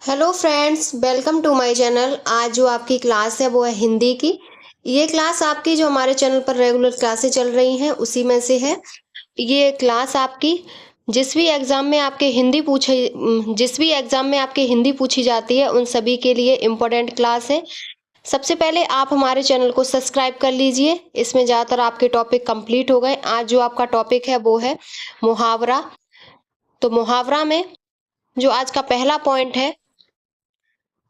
Hello friends, welcome to my channel. आज जो आपकी क्लास है वो है हिंदी की। ये क्लास आपकी जो हमारे चैनल पर रेगुलर क्लासेस चल रही हैं उसी में से है। ये क्लास आपकी जिस भी एग्जाम में आपके हिंदी पूछी जाती है उन सभी के लिए इम्पोर्टेंट क्लास है। सबसे पहले आप हमारे चैनल को सब्सक्राइब कर लीजिए। इसमें ज़्यादातर आपके टॉपिक कंप्लीट हो गए। आज जो आपका टॉपिक है वो है मुहावरा। तो मुहावरा में जो आज का पहला पॉइंट है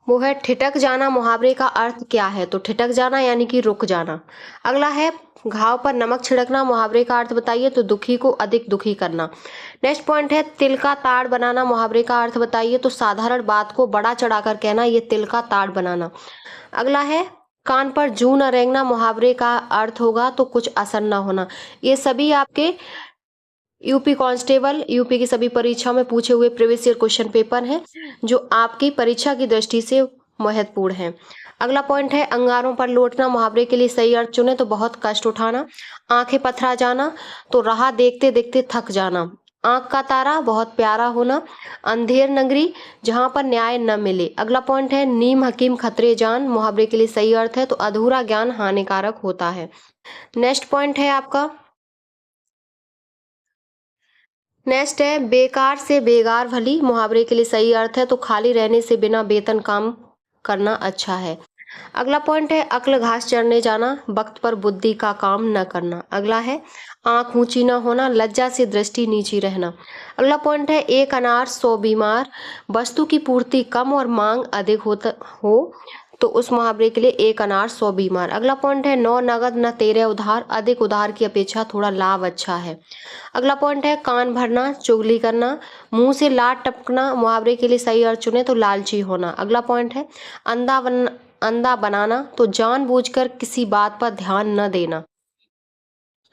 वो है ठिठक जाना। मुहावरे का अर्थ क्या है? तो ठिठक जाना यानी कि रुक जाना। अगला है घाव पर नमक छिड़कना। मुहावरे का अर्थ बताइए। तो दुखी को अधिक दुखी करना। नेक्स्ट पॉइंट है तिल का ताड़ बनाना। मुहावरे का अर्थ बताइए। तो साधारण बात को बड़ा चढ़ाकर कहना, ये तिल का ताड़ बनाना। अगला है कान पर जूं न रेंगना। मुहावरे का अर्थ होगा तो कुछ असर न होना। ये सभी आपके यूपी कांस्टेबल, यूपी की सभी परीक्षा में पूछे हुए प्रीवियस ईयर क्वेश्चन पेपर हैं जो आपकी परीक्षा की दृष्टि से महत्वपूर्ण है। अगला पॉइंट है अंगारों पर लौटना। मुहावरे के लिए सही अर्थ चुने। तो बहुत कष्ट उठाना। आंखें पथरा जाना। तो राह देखते देखते थक जाना। आंख का तारा, बहुत प्यारा होना। अंधेर नगरी, जहां पर न्याय न मिले। अगला पॉइंट है नीम हकीम खतरे जान। मुहावरे के लिए सही अर्थ है तो अधूरा ज्ञान हानिकारक होता है। नेक्स्ट पॉइंट है आपका, नेक्स्ट है बेकार से बेगार भली। मुहावरे के लिए सही अर्थ है तो खाली रहने से बिना वेतन काम करना अच्छा है। अगला पॉइंट है अक्ल घास चरने जाना। वक्त पर बुद्धि का काम न करना। अगला है आंख ऊंची न होना। लज्जा से दृष्टि नीची रहना। अगला पॉइंट है एक अनार 100 बीमार। वस्तु की पूर्ति कम और मांग अधिक होता हो तो उस मुहावरे के लिए एक अनार 100 बीमार। अगला पॉइंट है 9 नगद न 13 उधार। अधिक उधार की अपेक्षा थोड़ा लाभ अच्छा है। अगला पॉइंट है कान भरना, चुगली करना। मुंह से लार टपकना। मुहावरे के लिए सही अर्थ चुने तो लालची होना। अगला पॉइंट है अंधा बनाना। तो जानबूझकर किसी बात पर ध्यान न देना।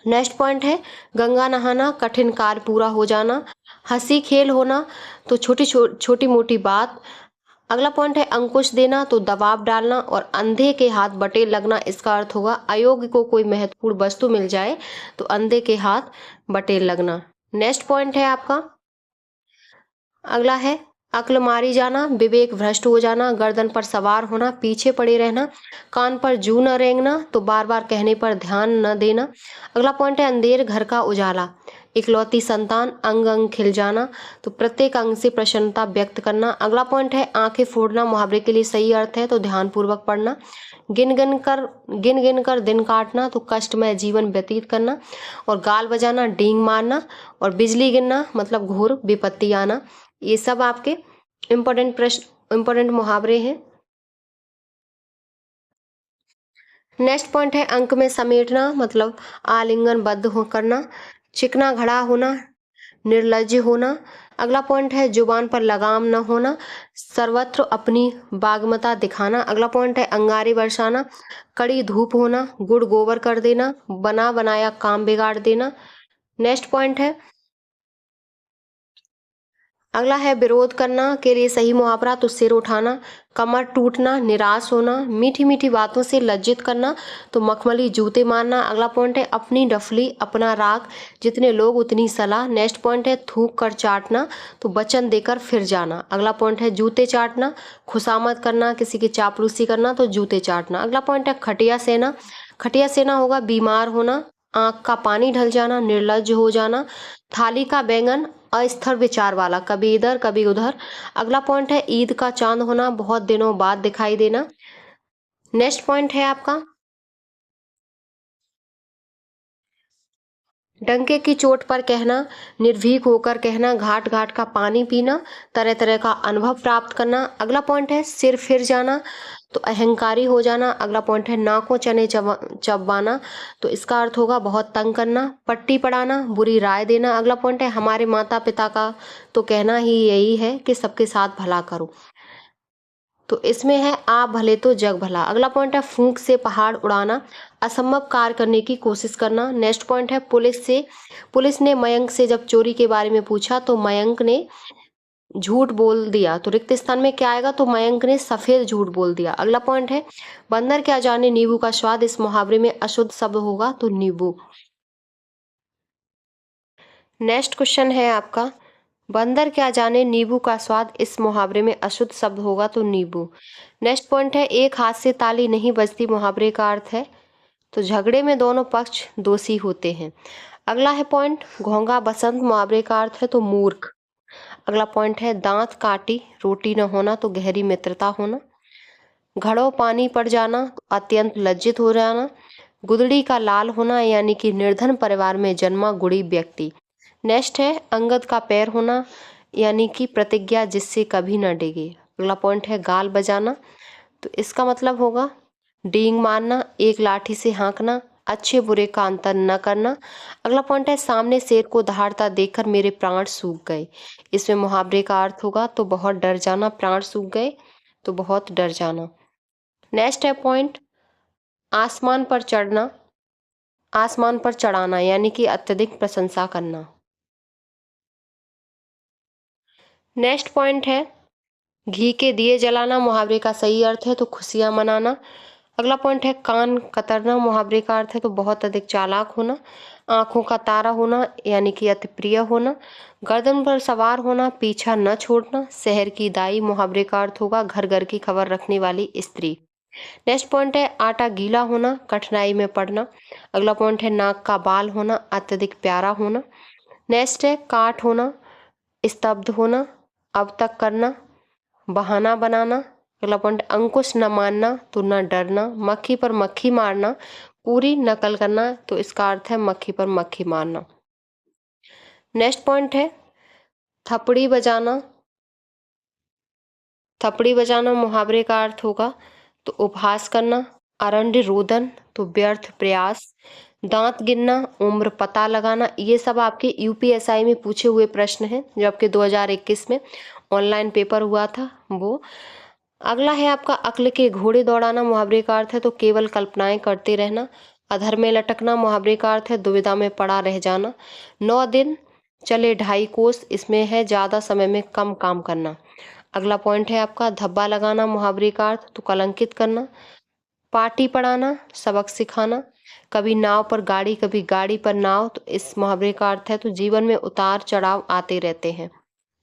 नेक्स्ट पॉइंट है गंगा नहाना, कठिन कार्य पूरा हो जाना। हंसी खेल होना तो छोटी मोटी बात। अगला पॉइंट है अंकुश देना तो दबाव डालना। और अंधे के हाथ बटेर लगना, इसका अर्थ होगा अयोग्य को कोई महत्वपूर्ण वस्तु मिल जाए तो अंधे के हाथ बटेर लगना। नेक्स्ट पॉइंट है आपका, अगला है अक्ल मारी जाना, विवेक भ्रष्ट हो जाना। गर्दन पर सवार होना, पीछे पड़े रहना। कान पर जू न रेंगना तो बार बार कहने पर ध्यान न देना। अगला पॉइंट है अंधेर घर का उजाला। इकलौती संतान, अंग अंग खिल जाना तो प्रत्येक अंग से प्रसन्नता व्यक्त करना। अगला पॉइंट है आंखें फोड़ना। मुहावरे के लिए सही अर्थ है तो ध्यान पूर्वक पढ़ना। गिन गिन कर दिन काटना तो कष्टमय जीवन व्यतीत करना। और गाल बजाना, डींग मारना। और बिजली गिरना मतलब घोर विपत्ति आना। ये सब आपके इम्पोर्टेंट मुहावरे हैं। नेक्स्ट पॉइंट है अंक में समेटना मतलब आलिंगनबद्ध हो करना। चिकना घड़ा होना, निर्लज्ज होना। अगला पॉइंट है जुबान पर लगाम न होना, सर्वत्र अपनी बागमता दिखाना। अगला पॉइंट है अंगारे बरसाना, कड़ी धूप होना, गुड़ गोबर कर देना, बना बनाया काम बिगाड़ देना। नेक्स्ट पॉइंट है, अगला है विरोध करना के लिए सही मुहावरा तो सिर उठाना। कमर टूटना, निराश होना। मीठी मीठी बातों से लज्जित करना तो मखमली जूते मारना। अगला पॉइंट है अपनी डफली अपना राग, जितने लोग उतनी सलाह। नेक्स्ट पॉइंट है थूक कर चाटना तो वचन देकर फिर जाना। अगला पॉइंट है जूते चाटना, खुशामद करना, किसी की चापलूसी करना तो जूते चाटना। अगला पॉइंट है खटिया सेना। खटिया सेना होगा बीमार होना, आंख का पानी ढल जाना, निर्लज्ज हो जाना। थाली का बैंगन, अस्थिर विचार वाला, कभी इधर कभी उधर। अगला पॉइंट है ईद का चांद होना, बहुत दिनों बाद दिखाई देना। नेक्स्ट पॉइंट है आपका डंके की चोट पर कहना, निर्भीक होकर कहना, घाट घाट का पानी पीना, तरह तरह का अनुभव प्राप्त करना। अगला पॉइंट है सिर फिर जाना तो अहंकारी हो जाना। अगला पॉइंट है नाकों चने चबवाना तो इसका अर्थ होगा बहुत तंग करना। पट्टी पड़ाना, बुरी राय देना। अगला पॉइंट है हमारे माता पिता का तो कहना ही यही है कि सबके साथ भला करो तो इसमें है आप भले तो जग भला। अगला पॉइंट है फूंक से पहाड़ उड़ाना, असंभव कार्य करने की कोशिश करना। नेक्स्ट पॉइंट है पुलिस ने मयंक से जब चोरी के बारे में पूछा तो मयंक ने झूठ बोल दिया तो रिक्त स्थान में क्या आएगा? तो मयंक ने सफेद झूठ बोल दिया। अगला पॉइंट है बंदर क्या जाने नींबू का स्वाद। इस मुहावरे में अशुद्ध शब्द होगा तो नींबू। नेक्स्ट क्वेश्चन है आपका बंदर क्या जाने नींबू का स्वाद, इस मुहावरे में अशुद्ध शब्द होगा तो नींबू। नेक्स्ट पॉइंट है एक हाथ से ताली नहीं बजती, मुहावरे का अर्थ है तो झगड़े में दोनों पक्ष दोषी होते हैं। अगला है पॉइंट घोंघा बसंत, मुहावरे का अर्थ है तो मूर्ख। अगला पॉइंट है दांत काटी रोटी न होना तो गहरी मित्रता होना। घड़ों पानी पड़ जाना तो अत्यंत लज्जित हो जाना। गुदड़ी का लाल होना यानी कि निर्धन परिवार में जन्मा गुड़ी व्यक्ति। नेक्स्ट है अंगद का पैर होना यानी कि प्रतिज्ञा जिससे कभी न डिगे। अगला पॉइंट है गाल बजाना, तो इसका मतलब होगा डींग मारना, एक लाठी से हाँकना, अच्छे बुरे का अंतर न करना। अगला पॉइंट है सामने शेर को दहाड़ता देखकर मेरे प्राण सूख गए। इसमें मुहावरे का अर्थ होगा तो बहुत डर जाना, प्राण सूख गए तो बहुत डर जाना। नेक्स्ट है पॉइंट आसमान पर चढ़ना, आसमान पर चढ़ाना यानी कि अत्यधिक प्रशंसा करना। नेक्स्ट पॉइंट है घी के दिए जलाना, मुहावरे का सही अर्थ है तो खुशियां मनाना। अगला पॉइंट है कान कतरना, मुहावरे का अर्थ है तो बहुत अधिक चालाक होना। आंखों का तारा होना यानी कि अति प्रिय होना। गर्दन पर सवार होना, पीछा न छोड़ना। शहर की दाई, मुहावरे का अर्थ होगा घर घर की खबर रखने वाली स्त्री। नेक्स्ट पॉइंट है आटा गीला होना, कठिनाई में पड़ना। अगला पॉइंट है नाक का बाल होना, अत्यधिक प्यारा होना। नेक्स्ट है काठ होना, स्तब्ध होना, अब तक करना, बहाना बनाना। अगला पॉइंट अंकुश न मानना तो न डरना। मक्खी पर मक्खी मारना, पूरी नकल करना, तो इसका अर्थ है मक्खी पर मक्खी मारना। नेक्स्ट पॉइंट है थपड़ी बजाना, थपड़ी बजाना मुहावरे का अर्थ होगा तो उपहास करना। अरंड रोदन तो व्यर्थ प्रयास। दांत गिनना, उम्र पता लगाना। ये सब आपके यूपीएसआई में पूछे हुए प्रश्न हैं जो आपके 2021 में ऑनलाइन पेपर हुआ था वो। अगला है आपका अक्ल के घोड़े दौड़ाना, मुहावरे का अर्थ है तो केवल कल्पनाएं करते रहना। अधर में लटकना, मुहावरे का अर्थ है दुविधा में पड़ा रह जाना। 9 दिन चले 2.5 कोस, इसमें है ज्यादा समय में कम काम करना। अगला पॉइंट है आपका धब्बा लगाना, मुहावरे का अर्थ तो कलंकित करना। पार्टी पढ़ाना, सबक सिखाना। कभी नाव पर गाड़ी, कभी गाड़ी पर नाव, तो इस मुहावरे का अर्थ है तो जीवन में उतार चढ़ाव आते रहते हैं।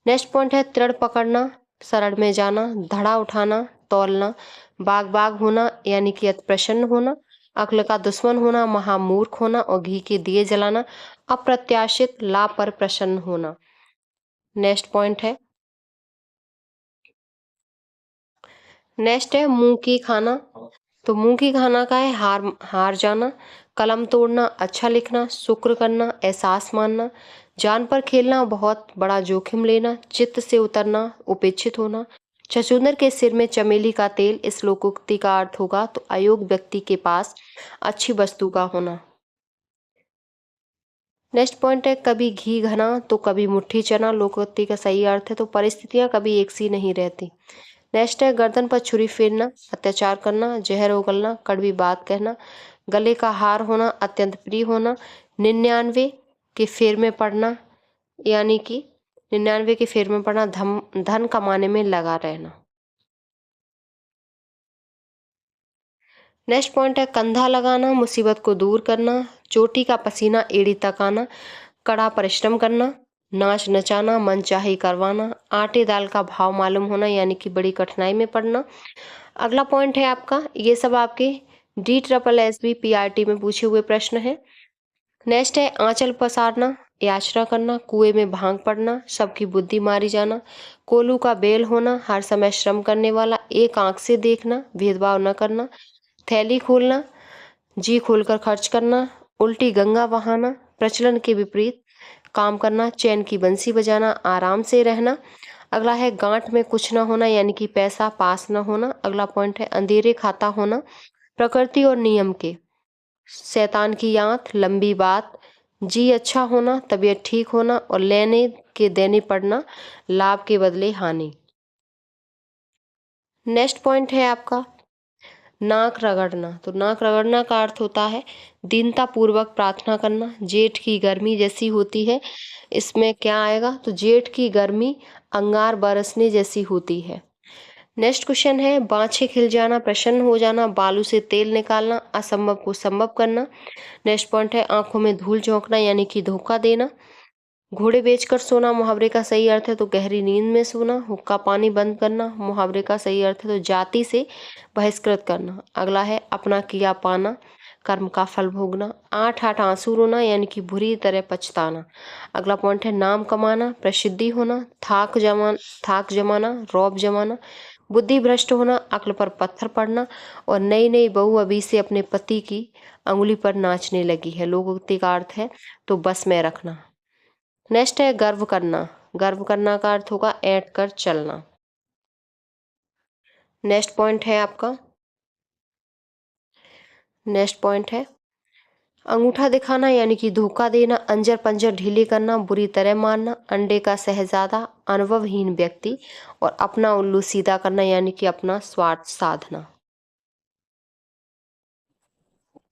नेक्स्ट पॉइंट है तृण पकड़ना, शरण में जाना, धड़ा उठाना, तौलना। बाग बाग होना यानी कि अति प्रसन्न होना। अक्ल का दुश्मन होना, महामूर्ख होना। और घी के दिए जलाना, अप्रत्याशित लाभ पर प्रसन्न होना। नेक्स्ट पॉइंट है नेक्स्ट है मुंह की खाना, तो मुंह की खाना का है हार हार जाना। कलम तोड़ना, अच्छा लिखना, शुक्र करना, एहसास मानना। जान पर खेलना, बहुत बड़ा जोखिम लेना। चित्त से उतरना, उपेक्षित होना। छछूंदर के सिर में चमेली का तेल, इस लोकोक्ति का अर्थ होगा तो अयोग्य व्यक्ति के पास अच्छी वस्तु का होना। नेक्स्ट पॉइंट है कभी घी घना तो कभी मुट्ठी चना, लोकोक्ति का सही अर्थ है तो परिस्थितियां कभी एक सी नहीं रहती। नेक्स्ट है गर्दन पर छुरी फेरना, अत्याचार करना, जहर उगलना, कड़वी बात कहना। गले का हार होना, अत्यंत प्रिय होना। 99 के फेर में पड़ना यानी कि 99 के फेर में पड़ना, धन कमाने में लगा रहना। नेक्स्ट पॉइंट है कंधा लगाना, मुसीबत को दूर करना। चोटी का पसीना एड़ी तक आना, कड़ा परिश्रम करना। नाच नचाना, मनचाही करवाना। आटे दाल का भाव मालूम होना यानी कि बड़ी कठिनाई में पड़ना। अगला पॉइंट है आपका, ये सब आपके DSSB PRT में पूछे हुए प्रश्न है। नेक्स्ट है आंचल पसारना, याचना करना, कुएं में भांग पड़ना, सबकी बुद्धि मारी जाना। कोलू का बेल होना, हर समय श्रम करने वाला। एक आंख से देखना, भेदभाव न करना। थैली खोलना, जी खोलकर खर्च करना। उल्टी गंगा बहाना, प्रचलन के विपरीत काम करना। चैन की बंसी बजाना, आराम से रहना। अगला है गांठ में कुछ न होना यानी कि पैसा पास न होना। अगला पॉइंट है अंधेरे खाता होना, प्रकृति और नियम के। शैतान की आंख, लंबी बात। जी अच्छा होना, तबीयत ठीक होना। और लेने के देने पड़ना, लाभ के बदले हानि। नेक्स्ट पॉइंट है आपका नाक रगड़ना, तो नाक रगड़ना का अर्थ होता है दीनता पूर्वक प्रार्थना करना। जेठ की गर्मी जैसी होती है, इसमें क्या आएगा तो जेठ की गर्मी अंगार बरसने जैसी होती है। नेक्स्ट क्वेश्चन है बाछे खिल जाना, प्रसन्न हो जाना, बालू से तेल निकालना, असंभव को संभव करना। नेक्स्ट पॉइंट है आंखों में धूल झोंकना यानी कि धोखा देना। घोड़े बेचकर सोना मुहावरे का सही अर्थ है तो गहरी नींद में सोना। हुक्का पानी बंद करना मुहावरे का सही अर्थ है तो जाति से बहिष्कृत करना। अगला है अपना किया पाना, कर्म का फल भोगना। आठ आठ आंसू रोना यानी कि बुरी तरह पछताना। अगला पॉइंट है नाम कमाना, प्रसिद्धि होना, थाक जमाना, रौब जमाना, बुद्धि भ्रष्ट होना, अक्ल पर पत्थर पड़ना और नई नई बहू अभी से अपने पति की अंगुली पर नाचने लगी है। लोकोक्ति का अर्थ है तो बस में रखना। नेक्स्ट है गर्व करना। गर्व करना का अर्थ होगा ऐंठ कर चलना। नेक्स्ट पॉइंट है आपका, नेक्स्ट पॉइंट है अंगूठा दिखाना यानी कि धोखा देना, अंजर पंजर ढीले करना, बुरी तरह मारना, अंडे का शहजादा, अनुभवहीन व्यक्ति और अपना उल्लू सीधा करना यानी कि अपना स्वार्थ साधना।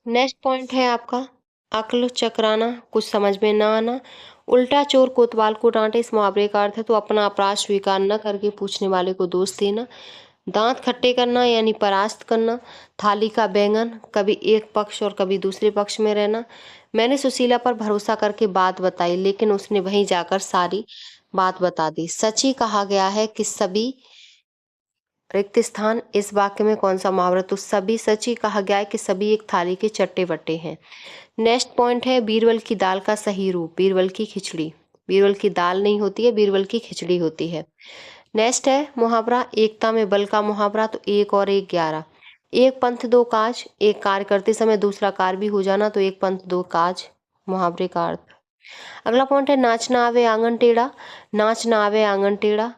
नेक्स्ट पॉइंट है आपका अक्ल चकराना, कुछ समझ में ना आना, उल्टा चोर कोतवाल को डांटे। इस मुहावरे का अर्थ है तो अपना अपराध स्वीकार न करके पूछने वाले को दोष देना। दांत खट्टे करना यानी परास्त करना। थाली का बैंगन, कभी एक पक्ष और कभी दूसरे पक्ष में रहना। मैंने सुशीला पर भरोसा करके बात बताई लेकिन उसने वहीं जाकर सारी बात बता दी। सच ही कहा गया है कि सभी रिक्त स्थान। इस वाक्य में कौन सा मुहावरा, तो सभी सच ही कहा गया है कि सभी एक थाली के चट्टे बट्टे हैं। नेक्स्ट पॉइंट है बीरबल की दाल का सही रूप, बीरबल की खिचड़ी। बीरबल की दाल नहीं होती है, बीरबल की खिचड़ी होती है। नेक्स्ट है मुहावरा एकता में बल का मुहावरा, तो एक और एक 11। एक पंथ दो काज, एक कार्य करते समय दूसरा कार्य भी हो जाना तो एक पंथ दो काज मुहावरे का अर्थ। अगला पॉइंट है नाच ना आवे आंगन टेढ़ा। नाच ना आवे आंगन टेढ़ा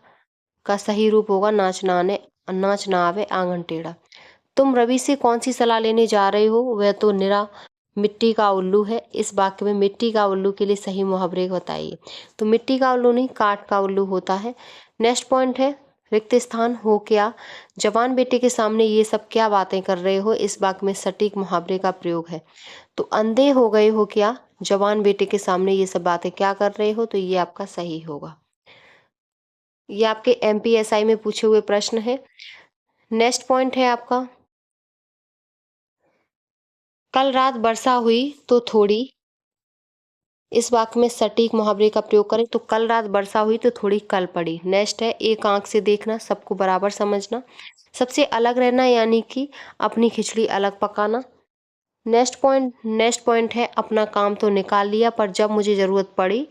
का सही रूप होगा नाच ना आवे आंगन टेढ़ा। तुम रवि से कौन सी सलाह लेने जा रहे हो, वह तो निरा मिट्टी का उल्लू है। इस वाक्य में मिट्टी का उल्लू के लिए सही मुहावरे बताइए, तो मिट्टी का उल्लू नहीं काठ का उल्लू होता है। नेक्स्ट पॉइंट है रिक्त स्थान हो क्या, जवान बेटे के सामने ये सब क्या बातें कर रहे हो। इस वाक्य में सटीक मुहावरे का प्रयोग है, तो अंधे हो गए हो क्या, जवान बेटे के सामने ये सब बातें क्या कर रहे हो, तो ये आपका सही होगा। ये आपके एमपीएसआई में पूछे हुए प्रश्न है। नेक्स्ट पॉइंट है आपका कल रात वर्षा हुई तो थोड़ी। इस वाक्य में सटीक मुहावरे का प्रयोग करें तो कल रात वर्षा हुई तो थोड़ी कल पड़ी। नेक्स्ट है एक आंख से देखना, सबको बराबर समझना, सबसे अलग रहना यानी कि अपनी खिचड़ी अलग पकाना। नेक्स्ट पॉइंट है अपना काम तो निकाल लिया पर जब मुझे जरूरत पड़ी,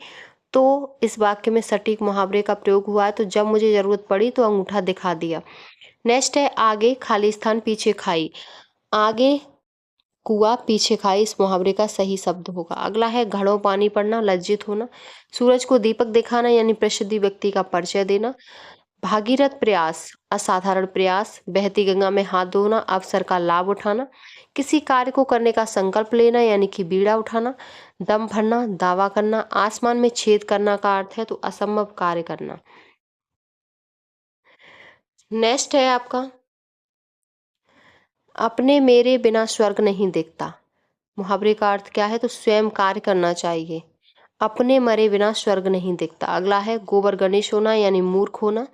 तो इस वाक्य में सटीक मुहावरे का प्रयोग हुआ है तो जब मुझे जरूरत पड़ी तो अंगूठा दिखा दिया। नेक्स्ट है आगे खाली स्थान पीछे खाई, आगे कुआ पीछे खाई इस मुहावरे का सही शब्द होगा। अगला है घड़ों पानी पड़ना, लज्जित होना, सूरज को दीपक दिखाना यानी प्रसिद्ध व्यक्ति का परिचय देना। भागीरथ प्रयास, असाधारण प्रयास, बहती गंगा में हाथ धोना, अवसर का लाभ उठाना, किसी कार्य को करने का संकल्प लेना यानी कि बीड़ा उठाना, दम भरना, दावा करना, आसमान में छेद करना का अर्थ है तो असंभव कार्य करना। नेक्स्ट है आपका अपने मेरे बिना स्वर्ग नहीं दिखता। मुहावरे का अर्थ क्या है, तो स्वयं कार्य करना चाहिए। अपने मरे बिना स्वर्ग नहीं दिखता। अगला है गोबर गणेश होना यानी मूर्ख होना,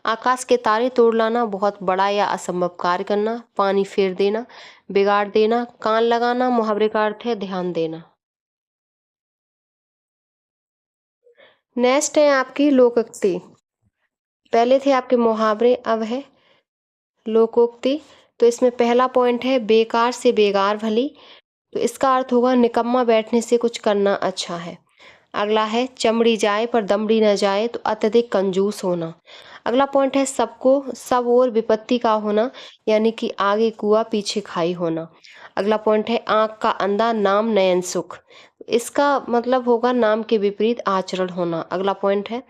आकाश के तारे तोड़ लाना, बहुत बड़ा या असंभव कार्य करना, पानी फेर देना, बिगाड़ देना, कान लगाना। मुहावरे का अर्थ है ध्यान देना। नेक्स्ट है आपकी लोकोक्ति। पहले थे आपके मुहावरे, अब है लोकोक्ति। तो इसमें पहला पॉइंट है बेकार से बेगार भली, तो इसका अर्थ होगा निकम्मा बैठने से कुछ करना अच्छा है। अगला है चमड़ी जाए पर दमड़ी न जाए, तो अत्यधिक कंजूस होना। अगला पॉइंट है सबको सब और विपत्ति का होना यानी कि आगे कुआ पीछे खाई होना। अगला पॉइंट है आंख का अंधा नाम नयन सुख, इसका मतलब होगा नाम के विपरीत आचरण होना। अगला पॉइंट है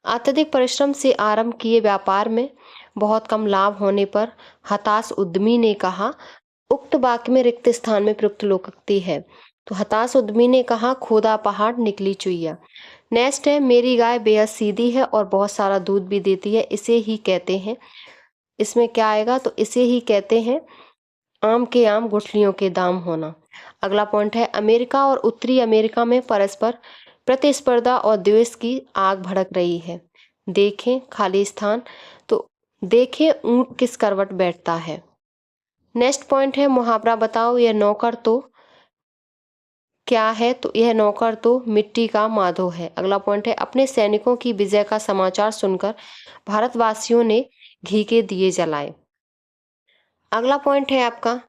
अत्यधिक परिश्रम से आरंभ किए व्यापार में बहुत कम लाभ होने पर हताश उद्यमी ने कहा। उक्त वाक्य में रिक्त स्थान में प्रयुक्त लोकोक्ति है, तो हताश उद्यमी ने कहा खोदा पहाड़ निकली चुईया। नेक्स्ट है मेरी गाय बेहद सीधी है और बहुत सारा दूध भी देती है, इसे ही कहते हैं। इसमें क्या आएगा, तो इसे ही कहते हैं आम के आम गुठलियों के दाम होना। अगला पॉइंट है अमेरिका और उत्तरी अमेरिका में परस्पर प्रतिस्पर्धा और द्वेष की आग भड़क रही है। देखें खाली स्थान, तो देखें ऊंट किस करवट बैठता है। नेक्स्ट पॉइंट है मुहावरा बताओ, यह नौकर तो क्या है, तो यह नौकर तो मिट्टी का माधो है। अगला पॉइंट है, अपने सैनिकों की विजय का समाचार सुनकर भारतवासियों ने घी के दिए जलाए। अगला पॉइंट है आपका,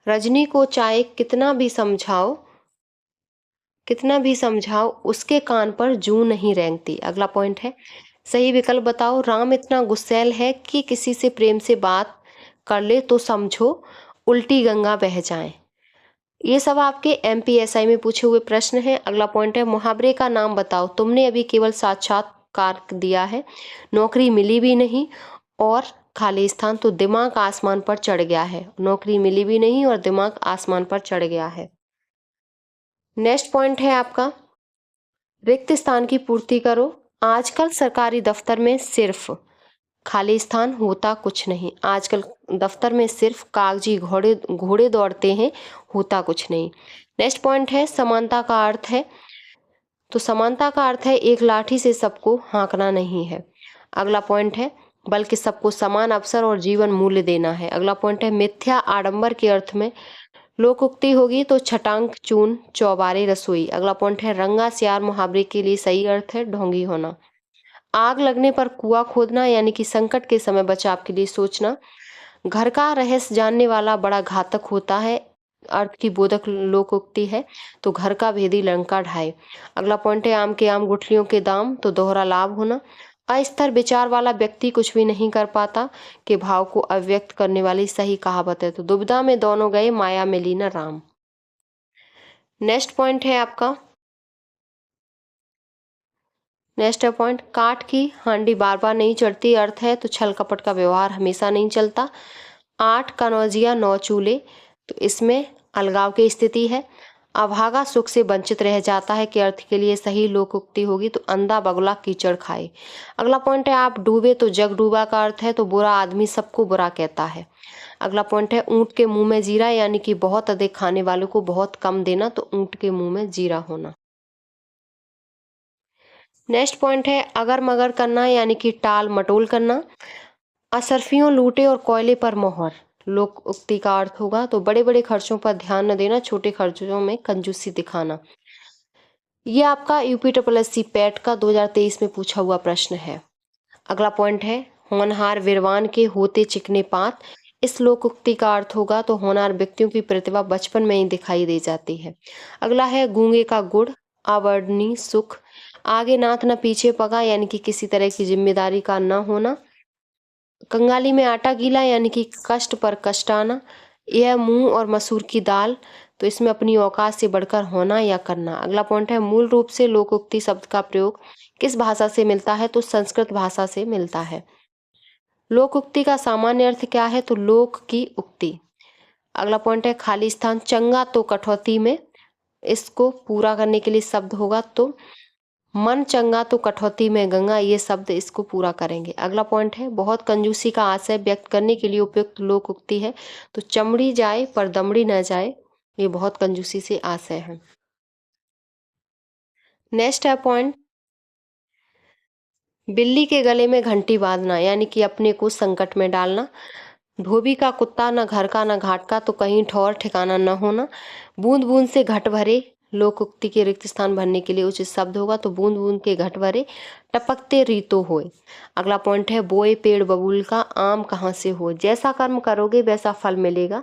रजनी को चाहे कितना भी समझाओ उसके कान पर जूं नहीं रेंगती। अगला पॉइंट है, सही विकल्प बताओ। राम इतना गुस्सैल है कि किसी से प्रेम से बात कर ले तो समझो उल्टी गंगा बह जाए। ये सब आपके एमपीएसआई में पूछे हुए प्रश्न हैं। अगला पॉइंट है, मुहावरे का नाम बताओ। तुमने अभी केवल साक्षात्कार दिया है, नौकरी मिली भी नहीं और खाली स्थान, तो दिमाग आसमान पर चढ़ गया है। नौकरी मिली भी नहीं और दिमाग आसमान पर चढ़ गया है। नेक्स्ट पॉइंट है आपका, रिक्त स्थान की पूर्ति करो। आजकल सरकारी दफ्तर में सिर्फ खाली स्थान होता कुछ नहीं। आजकल दफ्तर में सिर्फ कागजी घोड़े घोड़े दौड़ते हैं, होता कुछ नहीं। नेक्स्ट पॉइंट है, समानता का अर्थ है, तो समानता का अर्थ है एक लाठी से सबको हाँकना नहीं है। अगला पॉइंट है, बल्कि सबको समान अवसर और जीवन मूल्य देना है। अगला पॉइंट है, मिथ्या आडंबर के अर्थ में लोकोक्ति होगी तो छटांग चून चौबारे रसोई। अगला पॉइंट है, रंगा सियार मुहावरे के लिए सही अर्थ है ढोंगी होना। आग लगने पर कुआं खोदना यानी कि संकट के समय बचाव के लिए सोचना। घर का रहस्य जानने वाला बड़ा घातक होता है, अर्थ की बोधक लोकोक्ति है, तो घर का भेदी लंका ढाए। अगला पॉइंट है, आम के आम गुठलियों के दाम, तो दोहरा लाभ होना। अस्थिर विचार वाला व्यक्ति कुछ भी नहीं कर पाता, के भाव को अव्यक्त करने वाली सही कहावत है। तो दुविधा में दोनों गए, माया में लीना राम। नेक्स्ट पॉइंट है आपका, नेक्स्ट पॉइंट, काठ की हांडी बार बार नहीं चढ़ती, अर्थ है तो छल कपट का व्यवहार हमेशा नहीं चलता। 8 कनौजिया 9 चूल्हे, तो इसमें अलगाव की स्थिति है। अभागा सुख से वंचित रह जाता है के अर्थ के लिए सही लोकोक्ति होगी, तो अंधा बगुला कीचड़ खाए। अगला पॉइंट है, आप डूबे तो जग डूबा का अर्थ है तो बुरा आदमी सबको बुरा कहता है। अगला पॉइंट है, ऊंट के मुंह में जीरा यानी कि बहुत अधिक खाने वालों को बहुत कम देना, तो ऊंट के मुंह में जीरा होना। नेक्स्ट पॉइंट है, अगर मगर करना यानी कि टाल मटोल करना। असरफियों लूटे और कोयले पर मोहर लोकोक्ति का अर्थ होगा, तो बड़े बड़े खर्चों पर ध्यान न देना, छोटे खर्चों में कंजूसी दिखाना। ये आपका यूपी पैट का 2023 में पूछा हुआ प्रश्न है। अगला पॉइंट है, होनहार विरवान के होते चिकने पात। इस लोकोक्ति का अर्थ होगा, तो होनहार व्यक्तियों की प्रतिभा बचपन में ही दिखाई दे जाती है। अगला है, गूंगे का गुड़ अवर्णनीय सुख। आगे नाथ न पीछे पगा यानी कि किसी तरह की जिम्मेदारी का न होना। कंगाली में आटा गीला यानी कि कष्ट पर कष्ट आना। यह मूंग और मसूर की दाल, तो इसमें अपनी औकात से बढ़कर होना या करना। अगला पॉइंट है, मूल रूप से लोकोक्ति शब्द का प्रयोग किस भाषा से मिलता है, तो संस्कृत भाषा से मिलता है। लोकोक्ति का सामान्य अर्थ क्या है, तो लोक की उक्ति। अगला पॉइंट है, खाली स्थान चंगा तो कठौती में, इसको पूरा करने के लिए शब्द होगा तो मन चंगा तो कठौती में गंगा, ये शब्द इसको पूरा करेंगे। अगला पॉइंट है, बहुत कंजूसी का आशय व्यक्त करने के लिए उपयुक्त लोकोक्ति है, तो चमड़ी जाए पर दमड़ी न जाए, ये बहुत कंजूसी से आशय है। नेक्स्ट है पॉइंट, बिल्ली के गले में घंटी बांधना यानी कि अपने को संकट में डालना। धोबी का कुत्ता न घर का न घाट का, तो कहीं ठौर ठिकाना न होना। बूंद बूंद से घट भरे, लोकोक्ति के रिक्त स्थान भरने के लिए उचित शब्द होगा, तो बूंद बूंद के घट भरे टपकते रीतो होए। अगला पॉइंट है, बोए पेड़ बबूल का आम कहाँ से हो। जैसा कर्म करोगे वैसा फल मिलेगा,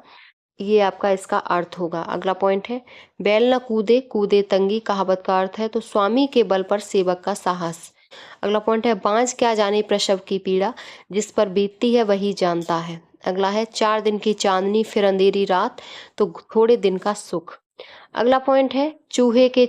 ये आपका इसका अर्थ होगा। अगला पॉइंट है, बैल न कूदे कूदे तंगी, कहावत का अर्थ है तो स्वामी के बल पर सेवक का साहस। अगला पॉइंट है, बांझ क्या जाने प्रसव की पीड़ा, जिस पर बीतती है वही जानता है। अगला है, 4 दिन की चांदनी फिर अंधेरी रात, तो थोड़े दिन का सुख। अगला पॉइंट है, चूहे के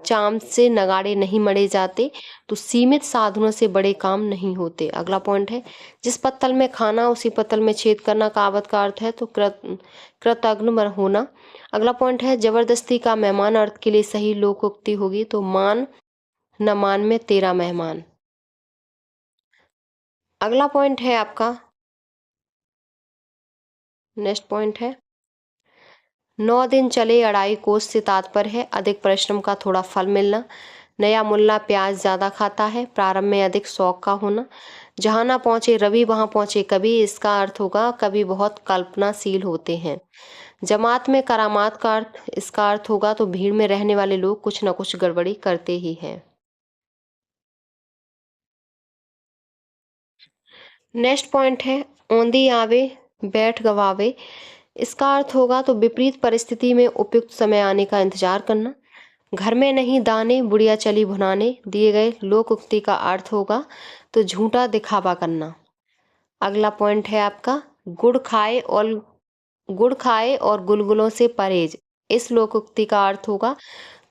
चाम से नगाड़े नहीं मढ़े जाते, तो सीमित साधनों से बड़े काम नहीं होते। अगला पॉइंट है, जिस पत्तल में खाना उसी पत्तल में छेद करना, कहावत का अर्थ है तो कृतघ्न होना। अगला पॉइंट है, जबरदस्ती का मेहमान अर्थ के लिए सही लोकोक्ति होगी, तो मान न मान में तेरा मेहमान। अगला पॉइंट है आपका, नेक्स्ट पॉइंट है, 9 दिन चले अढ़ाई कोस से तात्पर्य है अधिक परिश्रम का थोड़ा फल मिलना। नया मुल्ला प्याज ज्यादा खाता है, प्रारंभ में अधिक शौक का होना। जहां ना पहुंचे रवि वहां पहुंचे कभी, इसका अर्थ होगा कभी बहुत कल्पनाशील होते हैं। जमात में करामात का अर्थ, इसका अर्थ होगा तो भीड़ में रहने वाले लोग कुछ न कुछ गड़बड़ी करते ही हैं। नेक्स्ट पॉइंट है औंधी आवे बैठ गवावे। इसका अर्थ होगा तो विपरीत परिस्थिति में उपयुक्त समय आने का इंतजार करना। घर में नहीं दाने बुढ़िया चली भुनाने दिए गए लोक उक्ति का अर्थ होगा तो झूठा दिखावा करना। अगला पॉइंट है आपका गुड़ खाए और गुलगुलों से परहेज। इस लोकोक्ति का अर्थ होगा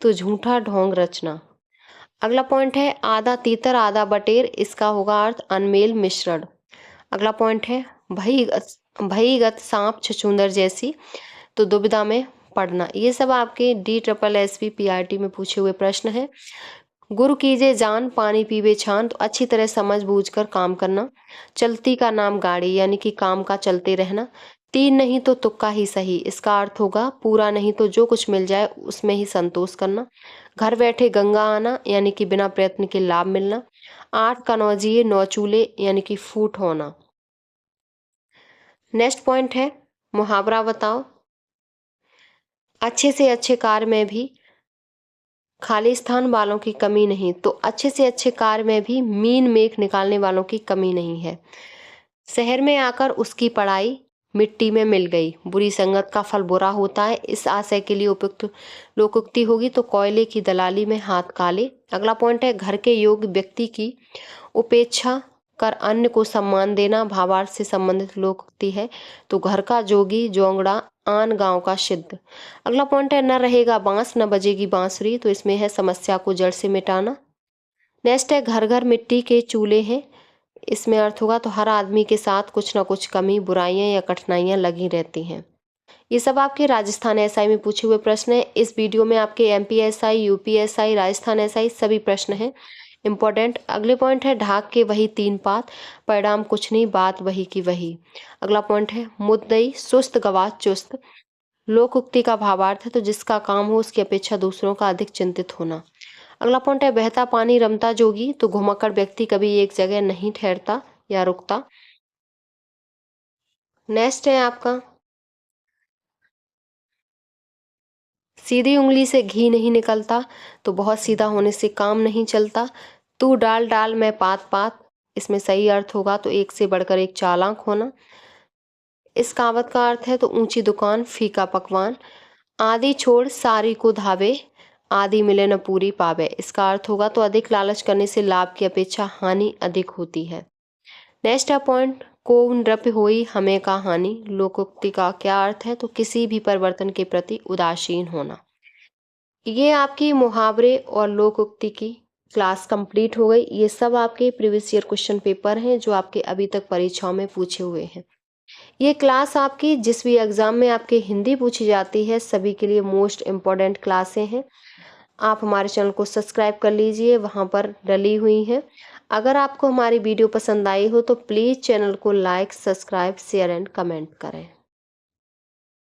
तो झूठा ढोंग रचना। अगला पॉइंट है आधा तीतर आधा बटेर। इसका होगा अर्थ अनमेल मिश्रण। अगला पॉइंट है भईगत सांप छछूंदर जैसी, तो दुविधा में पड़ना। ये सब आपके DSSB PRT में पूछे हुए प्रश्न है। गुरु कीजे जान पानी पीवे छान, तो अच्छी तरह समझ बूझ कर काम करना। चलती का नाम गाड़ी, यानी कि काम का चलते रहना। तीन नहीं तो तुक्का ही सही। इसका अर्थ होगा पूरा नहीं तो जो कुछ मिल जाए उसमें ही संतोष करना। घर बैठे गंगा आना, यानी कि बिना प्रयत्न के लाभ मिलना। 8 कनौजिए 9 चूल्हे, यानी कि फूट होना। नेक्स्ट पॉइंट है मुहावरा बताओ। अच्छे से अच्छे कार्य में भी खाली स्थान वालों की कमी नहीं, तो अच्छे से अच्छे कार्य में भी मीन मेख निकालने वालों की कमी नहीं है। शहर में आकर उसकी पढ़ाई मिट्टी में मिल गई, बुरी संगत का फल बुरा होता है। इस आशय के लिए उपयुक्त लोकोक्ति होगी तो कोयले की दलाली में हाथ काले। अगला पॉइंट है घर के योग्य व्यक्ति की उपेक्षा कर अन्य को सम्मान देना, भावार्थ से संबंधित लोकोक्ति है तो घर का जोगी जोंगड़ा आन गांव का सिद्ध। अगला पॉइंट है न रहेगा बांस न बजेगी बांसुरी, तो इसमें है समस्या को जड़ से मिटाना। नेक्स्ट है घर घर मिट्टी के चूल्हे हैं। इसमें अर्थ होगा तो हर आदमी के साथ कुछ ना कुछ कमी बुराइयां या कठिनाइयां लगी रहती हैं। ये सब आपके राजस्थान एसआई में पूछे हुए प्रश्न है। इस वीडियो में आपके MPSI UPSI राजस्थान एसआई सभी प्रश्न हैं इम्पोर्टेंट। अगले पॉइंट है ढाक के वही 3 पात, परिणाम कुछ नहीं बात वही की वही। अगला पॉइंट है मुद्दई सुस्त गवाह चुस्त। लोक उक्ति का भावार्थ है तो जिसका काम हो उसकी अपेक्षा दूसरों का अधिक चिंतित होना। अगला पॉइंट है बहता पानी रमता जोगी, तो घुमक्कड़ व्यक्ति कभी एक जगह नहीं ठहरता या रुकता। नेक्स्ट है आपका सीधी उंगली से घी नहीं निकलता, तो बहुत सीधा होने से काम नहीं चलता। तू डाल डाल मैं पात पात, इसमें सही अर्थ होगा तो एक से बढ़कर एक चालाक होना। इस कहावत का अर्थ है तो ऊंची दुकान फीका पकवान। आधी छोड़ सारी को धावे, आधी मिले न पूरी पावे। इसका अर्थ होगा तो अधिक लालच करने से लाभ की अपेक्षा हानि अधिक होती है। नेक्स्ट है पॉइंट को नृप होई हमें का हानि। लोकोक्ति का क्या अर्थ है तो किसी भी परिवर्तन के प्रति उदासीन होना। ये आपकी मुहावरे और लोकोक्ति की क्लास कंप्लीट हो गई। ये सब आपके प्रीवियस ईयर क्वेश्चन पेपर हैं जो आपके अभी तक परीक्षाओं में पूछे हुए हैं। ये क्लास आपकी जिस भी एग्जाम में आपके हिंदी पूछी जाती है सभी के लिए मोस्ट इम्पॉर्टेंट क्लासें हैं। आप हमारे चैनल को सब्सक्राइब कर लीजिए, वहाँ पर डली हुई हैं। अगर आपको हमारी वीडियो पसंद आई हो तो प्लीज़ चैनल को like subscribe share and comment करें।